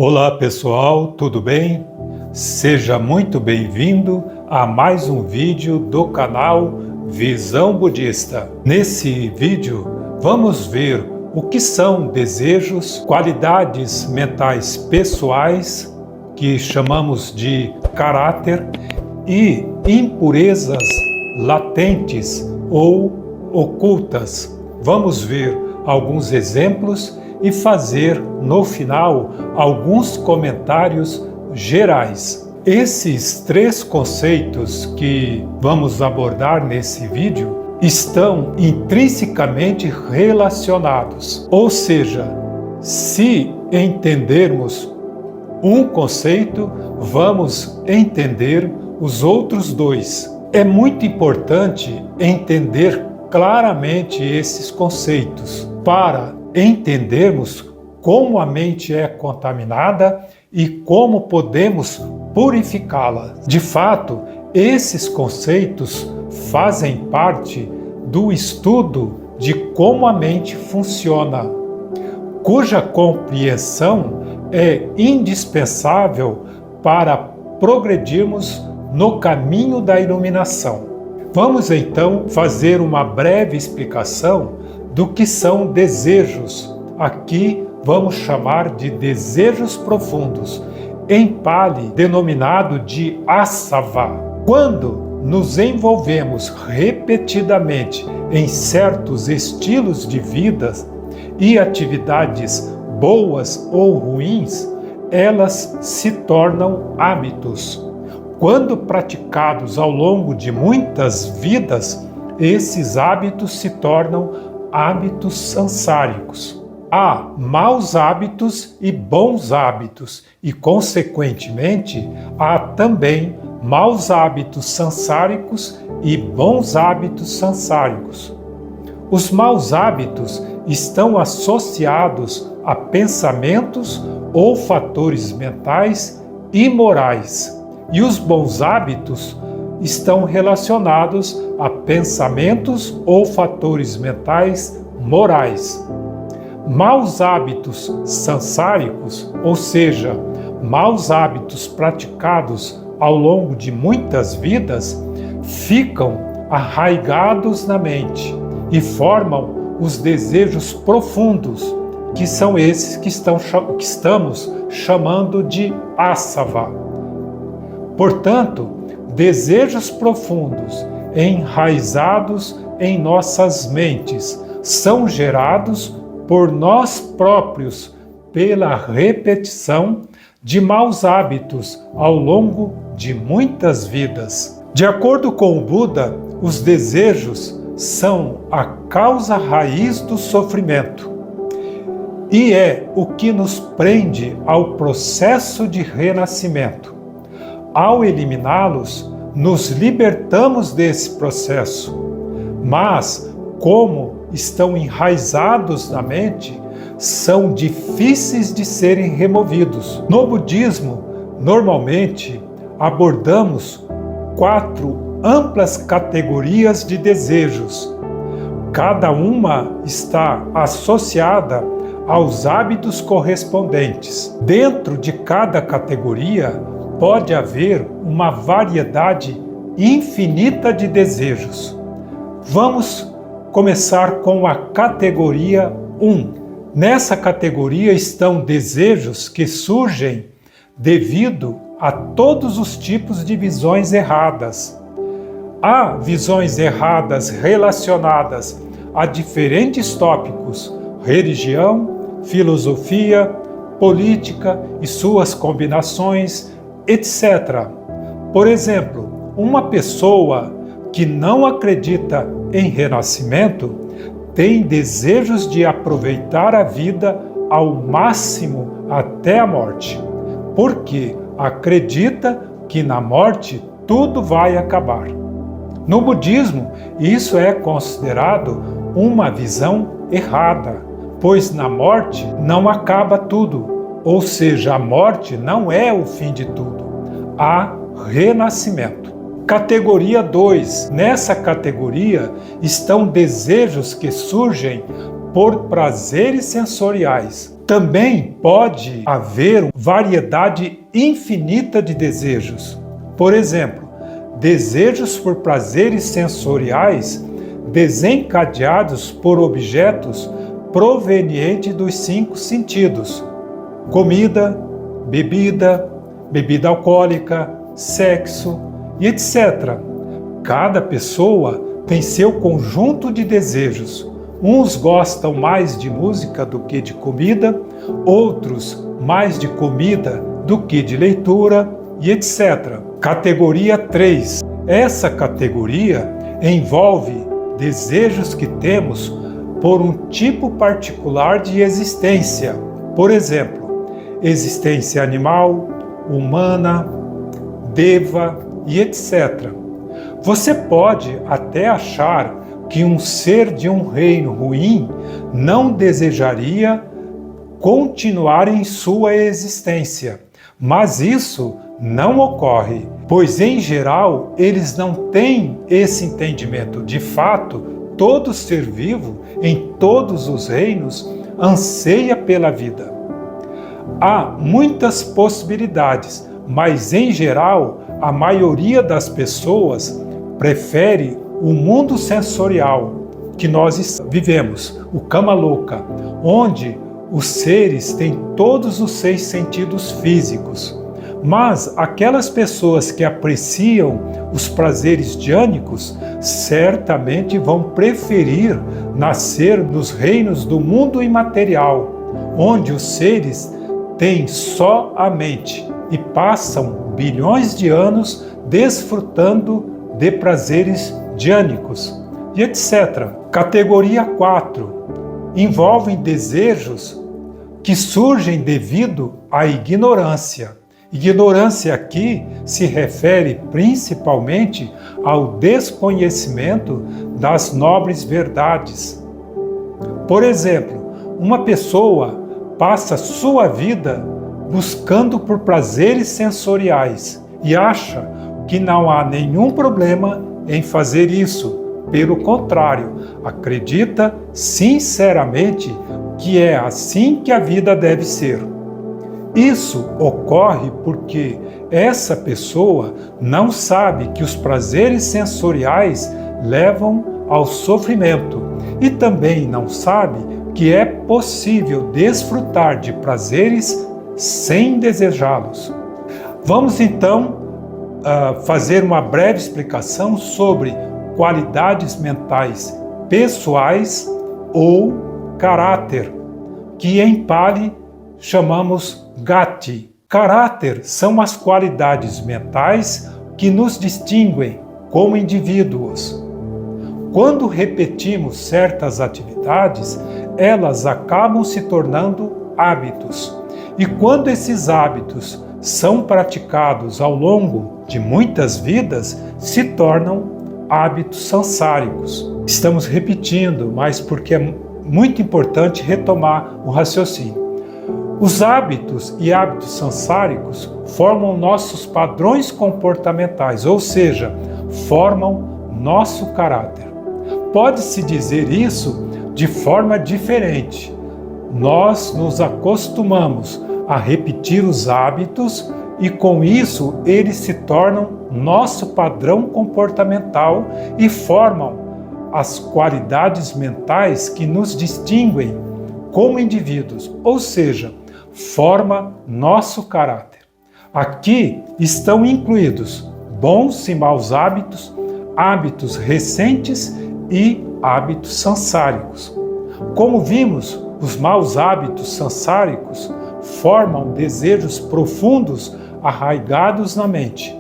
Olá pessoal, tudo bem? Seja muito bem-vindo a mais um vídeo do canal Visão Budista. Nesse vídeo vamos ver o que são desejos, qualidades mentais pessoais, que chamamos de caráter, e impurezas latentes ou ocultas. Vamos ver alguns exemplos e fazer, no final, alguns comentários gerais. Esses três conceitos que vamos abordar nesse vídeo estão intrinsecamente relacionados. Ou seja, se entendermos um conceito, vamos entender os outros dois. É muito importante entender claramente esses conceitos para entendermos como a mente é contaminada e como podemos purificá-la. De fato, esses conceitos fazem parte do estudo de como a mente funciona, cuja compreensão é indispensável para progredirmos no caminho da iluminação. Vamos então fazer uma breve explicação do que são desejos. Aqui vamos chamar de desejos profundos, em Pali denominado de asava. Quando nos envolvemos repetidamente em certos estilos de vida e atividades boas ou ruins, elas se tornam hábitos. Quando praticados ao longo de muitas vidas, esses hábitos se tornam hábitos sansáricos. Há maus hábitos e bons hábitos, e, consequentemente, há também maus hábitos sansáricos e bons hábitos sansáricos. Os maus hábitos estão associados a pensamentos ou fatores mentais imorais, e os bons hábitos estão relacionados a pensamentos ou fatores mentais morais. Maus hábitos sansáricos, ou seja, maus hábitos praticados ao longo de muitas vidas, ficam arraigados na mente e formam os desejos profundos, que são esses que estamos chamando de asava. Portanto, desejos profundos enraizados em nossas mentes são gerados por nós próprios pela repetição de maus hábitos ao longo de muitas vidas. De acordo com o Buda, os desejos são a causa raiz do sofrimento e é o que nos prende ao processo de renascimento. Ao eliminá-los, nos libertamos desse processo. Mas, como estão enraizados na mente, são difíceis de serem removidos. No budismo, normalmente, abordamos 4 amplas categorias de desejos. Cada uma está associada aos hábitos correspondentes. Dentro de cada categoria, pode haver uma variedade infinita de desejos. Vamos começar com a categoria 1. Nessa categoria estão desejos que surgem devido a todos os tipos de visões erradas. Há visões erradas relacionadas a diferentes tópicos: religião, filosofia, política e suas combinações, etc. Por exemplo, uma pessoa que não acredita em renascimento tem desejos de aproveitar a vida ao máximo até a morte, porque acredita que na morte tudo vai acabar. No budismo, isso é considerado uma visão errada, pois na morte não acaba tudo. Ou seja, a morte não é o fim de tudo. Há renascimento. Categoria 2. Nessa categoria estão desejos que surgem por prazeres sensoriais. Também pode haver variedade infinita de desejos. Por exemplo, desejos por prazeres sensoriais desencadeados por objetos provenientes dos 5 sentidos: comida, bebida alcoólica, sexo e etc. Cada pessoa tem seu conjunto de desejos. Uns gostam mais de música do que de comida, outros mais de comida do que de leitura e etc. Categoria 3. Essa categoria envolve desejos que temos por um tipo particular de existência. Por exemplo, existência animal, humana, deva e etc. Você pode até achar que um ser de um reino ruim não desejaria continuar em sua existência, mas isso não ocorre, pois em geral eles não têm esse entendimento. De fato, todo ser vivo em todos os reinos anseia pela vida. Há muitas possibilidades, mas em geral a maioria das pessoas prefere o mundo sensorial que nós vivemos, o Kama Loka, onde os seres têm todos os 6 sentidos físicos. Mas aquelas pessoas que apreciam os prazeres dhânicos certamente vão preferir nascer nos reinos do mundo imaterial, onde os seres têm só a mente e passam bilhões de anos desfrutando de prazeres dhânicos e etc. Categoria 4. Envolvem desejos que surgem devido à ignorância. Ignorância aqui se refere principalmente ao desconhecimento das nobres verdades. Por exemplo, uma pessoa passa sua vida buscando por prazeres sensoriais e acha que não há nenhum problema em fazer isso. Pelo contrário, acredita sinceramente que é assim que a vida deve ser. Isso ocorre porque essa pessoa não sabe que os prazeres sensoriais levam ao sofrimento e também não sabe que é possível desfrutar de prazeres sem desejá-los. Vamos então fazer uma breve explicação sobre qualidades mentais pessoais ou caráter, que em Pali chamamos Gati. Caráter são as qualidades mentais que nos distinguem como indivíduos. Quando repetimos certas atividades, elas acabam se tornando hábitos. E quando esses hábitos são praticados ao longo de muitas vidas, se tornam hábitos sansáricos. Estamos repetindo, mas porque é muito importante retomar o raciocínio. Os hábitos e hábitos sansáricos formam nossos padrões comportamentais, ou seja, formam nosso caráter. Pode-se dizer isso de forma diferente. Nós nos acostumamos a repetir os hábitos e com isso eles se tornam nosso padrão comportamental e formam as qualidades mentais que nos distinguem como indivíduos, ou seja, forma nosso caráter. Aqui estão incluídos bons e maus hábitos, hábitos recentes e hábitos sansáricos. Como vimos, os maus hábitos sansáricos formam desejos profundos arraigados na mente.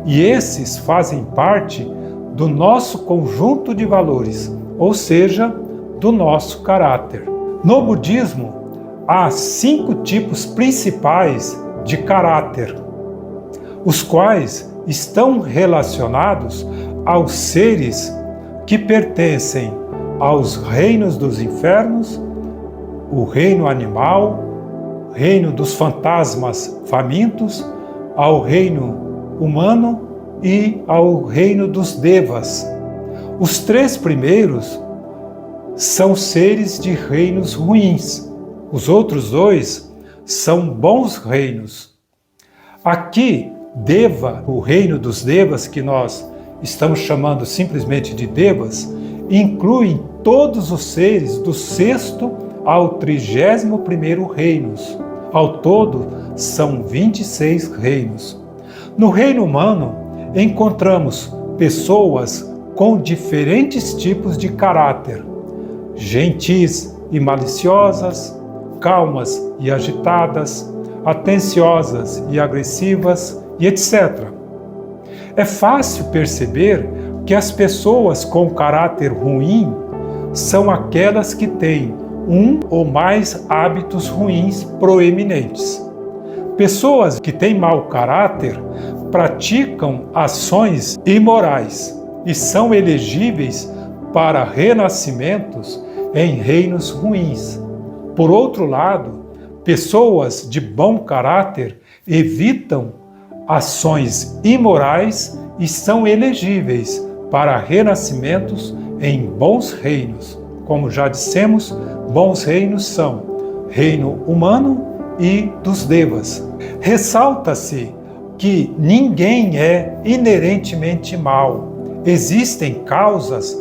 E esses fazem parte do nosso conjunto de valores, ou seja, do nosso caráter. No budismo, há 5 tipos principais de caráter, os quais estão relacionados aos seres que pertencem aos reinos dos infernos, o reino animal, reino dos fantasmas famintos, ao reino humano e ao reino dos devas. Os 3 primeiros são seres de reinos ruins, Os outros dois são bons reinos. Aqui, Deva, o reino dos Devas, que nós estamos chamando simplesmente de Devas, inclui todos os seres do 6º ao 31º reinos. Ao todo, são 26 reinos. No reino humano, encontramos pessoas com diferentes tipos de caráter, gentis e maliciosas, calmas e agitadas, atenciosas e agressivas, e etc. É fácil perceber que as pessoas com caráter ruim são aquelas que têm um ou mais hábitos ruins proeminentes. Pessoas que têm mau caráter praticam ações imorais e são elegíveis para renascimentos em reinos ruins. Por outro lado, pessoas de bom caráter evitam ações imorais e são elegíveis para renascimentos em bons reinos. Como já dissemos, bons reinos são reino humano e dos Devas. Ressalta-se que ninguém é inerentemente mau. Existem causas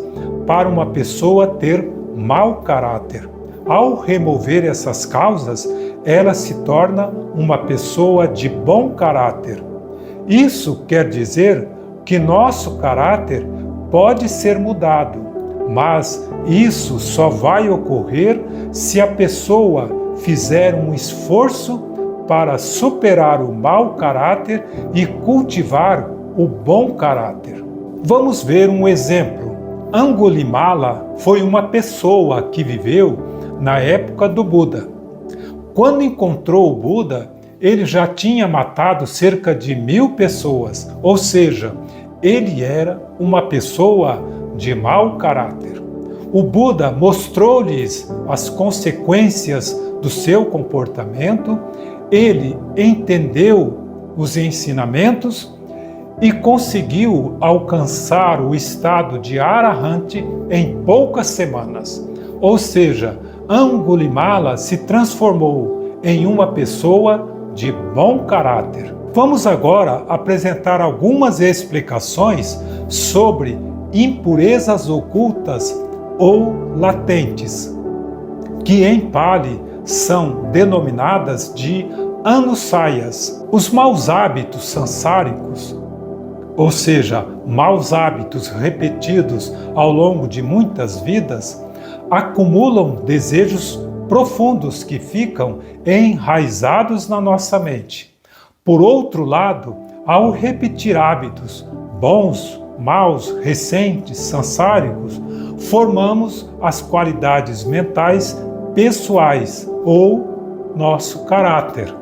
para uma pessoa ter mau caráter. Ao remover essas causas, ela se torna uma pessoa de bom caráter. Isso quer dizer que nosso caráter pode ser mudado, mas isso só vai ocorrer se a pessoa fizer um esforço para superar o mau caráter e cultivar o bom caráter. Vamos ver um exemplo. Angulimala foi uma pessoa que viveu na época do Buda. Quando encontrou o Buda, ele já tinha matado cerca de 1000 pessoas, ou seja, ele era uma pessoa de mau caráter. O Buda mostrou-lhes as consequências do seu comportamento, ele entendeu os ensinamentos e conseguiu alcançar o estado de Arahante em poucas semanas. Ou seja, Angulimala se transformou em uma pessoa de bom caráter. Vamos agora apresentar algumas explicações sobre impurezas ocultas ou latentes, que em Pali são denominadas de anusayas. Os maus hábitos sansáricos, ou seja, maus hábitos repetidos ao longo de muitas vidas, acumulam desejos profundos que ficam enraizados na nossa mente. Por outro lado, ao repetir hábitos bons, maus, recentes, sansáricos, formamos as qualidades mentais pessoais ou nosso caráter.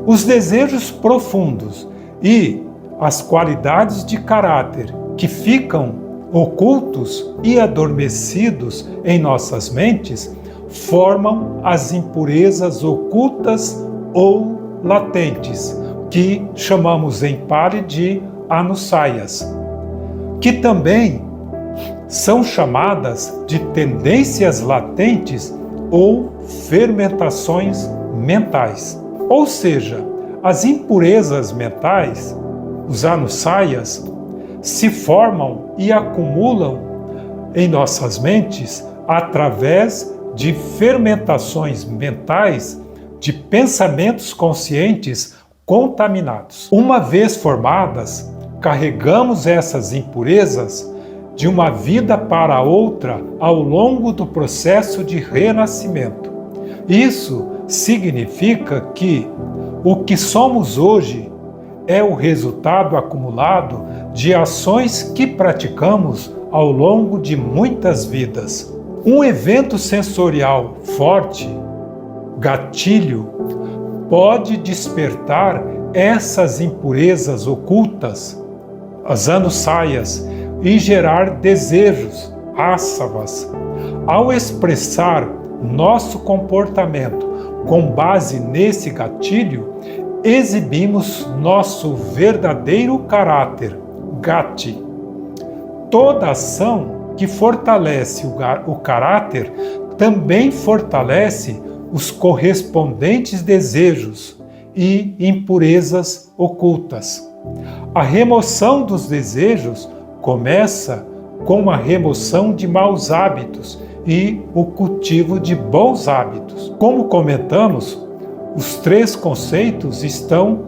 Os desejos profundos e as qualidades de caráter que ficam ocultos e adormecidos em nossas mentes formam as impurezas ocultas ou latentes, que chamamos em Pali de anusayas, que também são chamadas de tendências latentes ou fermentações mentais. Ou seja, as impurezas mentais, os anusayas, se formam e acumulam em nossas mentes através de fermentações mentais de pensamentos conscientes contaminados. Uma vez formadas, carregamos essas impurezas de uma vida para outra ao longo do processo de renascimento. Isso significa que o que somos hoje é o resultado acumulado de ações que praticamos ao longo de muitas vidas. Um evento sensorial forte, gatilho, pode despertar essas impurezas ocultas, as anusayas, e gerar desejos, asavas. Ao expressar nosso comportamento com base nesse gatilho, exibimos nosso verdadeiro caráter, gati. Toda ação que fortalece o caráter também fortalece os correspondentes desejos e impurezas ocultas. A remoção dos desejos começa com a remoção de maus hábitos e o cultivo de bons hábitos. Como comentamos, os três conceitos estão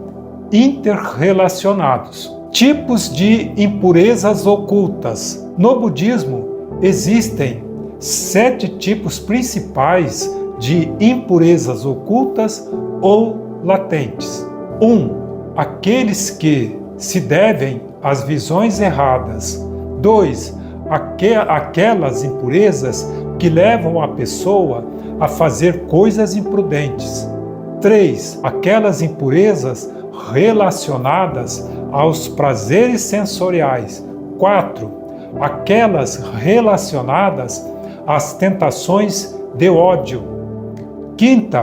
interrelacionados. Tipos de impurezas ocultas. No budismo, existem 7 tipos principais de impurezas ocultas ou latentes. 1. Aqueles que se devem às visões erradas. 2. Aquelas impurezas que levam a pessoa a fazer coisas imprudentes. 3. Aquelas impurezas relacionadas aos prazeres sensoriais. 4. Aquelas relacionadas às tentações de ódio. 5.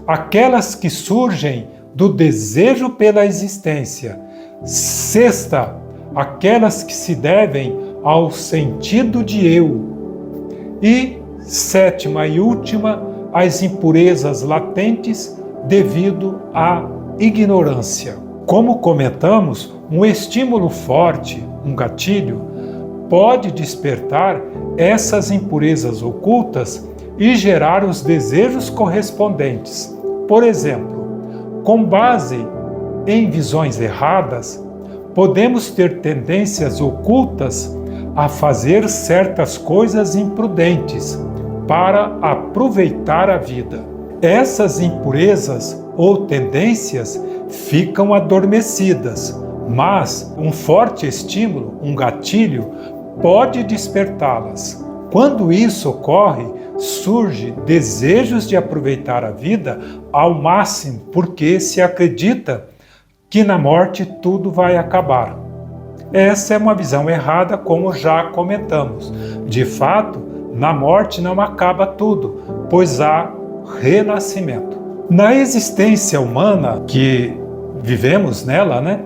Aquelas que surgem do desejo pela existência. 6. Aquelas que se devem ao sentido de eu. E 7. e última, as impurezas latentes devido à ignorância. Como comentamos, um estímulo forte, um gatilho, pode despertar essas impurezas ocultas e gerar os desejos correspondentes. Por exemplo, com base em visões erradas, podemos ter tendências ocultas a fazer certas coisas imprudentes para aproveitar a vida. Essas impurezas ou tendências ficam adormecidas, mas um forte estímulo, um gatilho, pode despertá-las. Quando isso ocorre, surge desejos de aproveitar a vida ao máximo, porque se acredita que na morte tudo vai acabar. Essa é uma visão errada, como já comentamos. De fato, na morte não acaba tudo, pois há renascimento. Na existência humana que vivemos nela,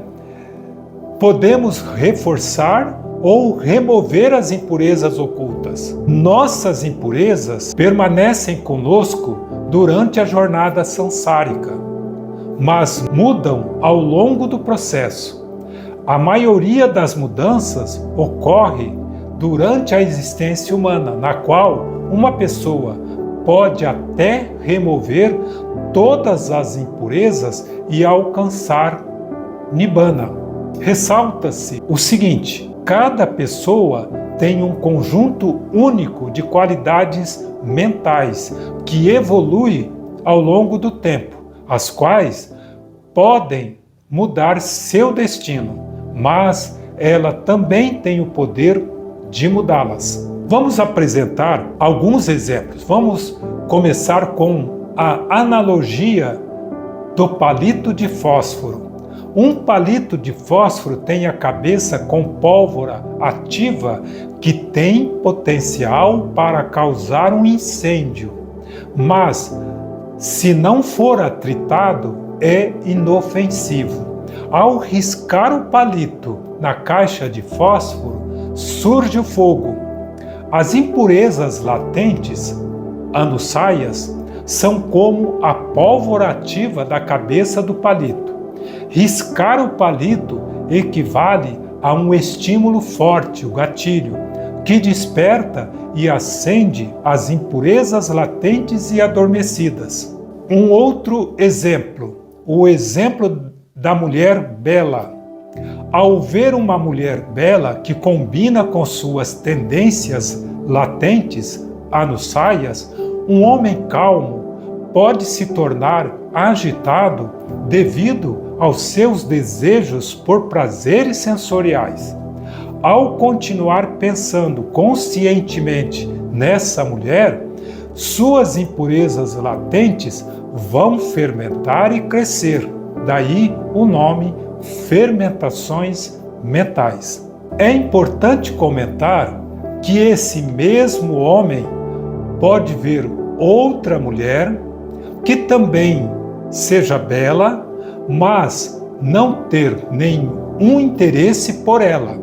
podemos reforçar ou remover as impurezas ocultas. Nossas impurezas permanecem conosco durante a jornada sansárica, mas mudam ao longo do processo. A maioria das mudanças ocorre durante a existência humana, na qual uma pessoa pode até remover todas as impurezas e alcançar Nibbana. Ressalta-se o seguinte: cada pessoa tem um conjunto único de qualidades mentais que evolui ao longo do tempo, as quais podem mudar seu destino, mas ela também tem o poder de mudá-las. Vamos apresentar alguns exemplos. Vamos começar com a analogia do palito de fósforo. Um palito de fósforo tem a cabeça com pólvora ativa que tem potencial para causar um incêndio, mas se não for atritado, é inofensivo. Ao riscar o palito na caixa de fósforo, surge o fogo. As impurezas latentes, anussaias, são como a pólvora ativa da cabeça do palito. Riscar o palito equivale a um estímulo forte, o gatilho, que desperta e acende as impurezas latentes e adormecidas. Um outro exemplo, o exemplo da mulher bela. Ao ver uma mulher bela que combina com suas tendências latentes, anussaias, um homem calmo pode se tornar agitado devido aos seus desejos por prazeres sensoriais. Ao continuar pensando conscientemente nessa mulher, suas impurezas latentes vão fermentar e crescer. Daí o nome fermentações mentais. É importante comentar que esse mesmo homem pode ver outra mulher que também seja bela, mas não ter nenhum interesse por ela.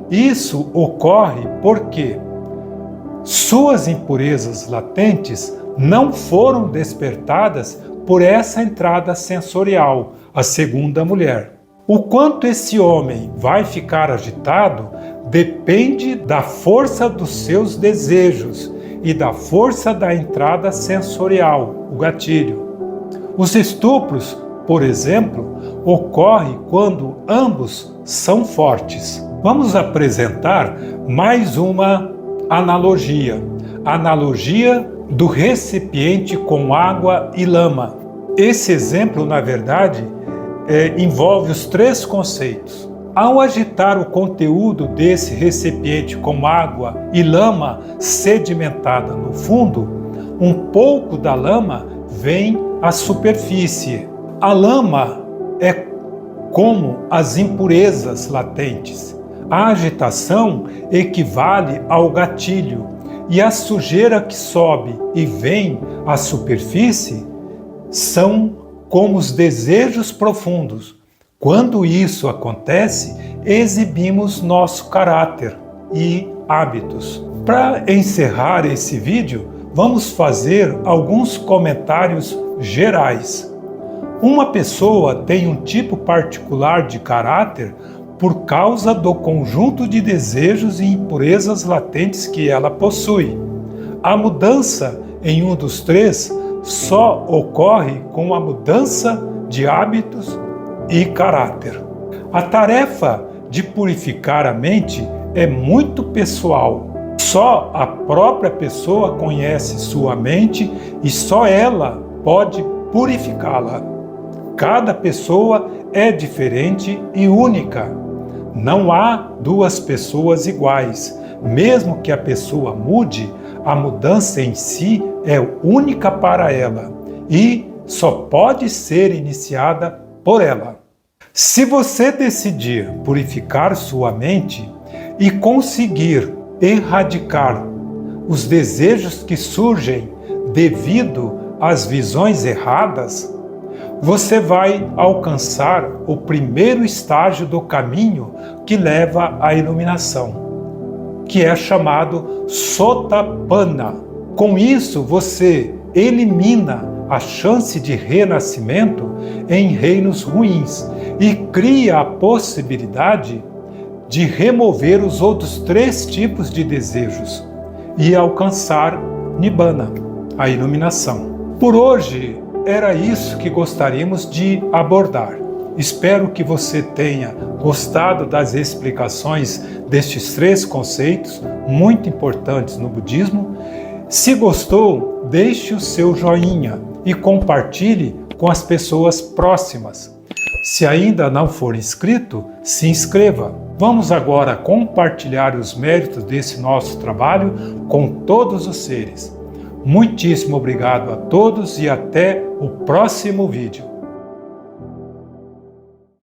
Isso ocorre porque suas impurezas latentes não foram despertadas por essa entrada sensorial, a segunda mulher. O quanto esse homem vai ficar agitado depende da força dos seus desejos e da força da entrada sensorial, o gatilho. Os estupros, por exemplo, ocorrem quando ambos são fortes. Vamos apresentar mais uma analogia. Analogia do recipiente com água e lama. Esse exemplo, na verdade, envolve os três conceitos. Ao agitar o conteúdo desse recipiente com água e lama sedimentada no fundo, um pouco da lama vem à superfície. A lama é como as impurezas latentes. A agitação equivale ao gatilho, e a sujeira que sobe e vem à superfície são como os desejos profundos. Quando isso acontece, exibimos nosso caráter e hábitos. Para encerrar esse vídeo, vamos fazer alguns comentários gerais. Uma pessoa tem um tipo particular de caráter por causa do conjunto de desejos e impurezas latentes que ela possui. A mudança em um dos três só ocorre com a mudança de hábitos e caráter. A tarefa de purificar a mente é muito pessoal. Só a própria pessoa conhece sua mente e só ela pode purificá-la. Cada pessoa é diferente e única. Não há duas pessoas iguais. Mesmo que a pessoa mude, a mudança em si é única para ela e só pode ser iniciada por ela. Se você decidir purificar sua mente e conseguir erradicar os desejos que surgem devido às visões erradas, você vai alcançar o primeiro estágio do caminho que leva à iluminação, que é chamado Sotapanna. Com isso, você elimina a chance de renascimento em reinos ruins e cria a possibilidade de remover os outros três tipos de desejos e alcançar Nibbana, a iluminação. Por hoje, era isso que gostaríamos de abordar. Espero que você tenha gostado das explicações destes três conceitos muito importantes no budismo. Se gostou, deixe o seu joinha e compartilhe com as pessoas próximas. Se ainda não for inscrito, se inscreva. Vamos agora compartilhar os méritos desse nosso trabalho com todos os seres. Muitíssimo obrigado a todos e até o próximo vídeo.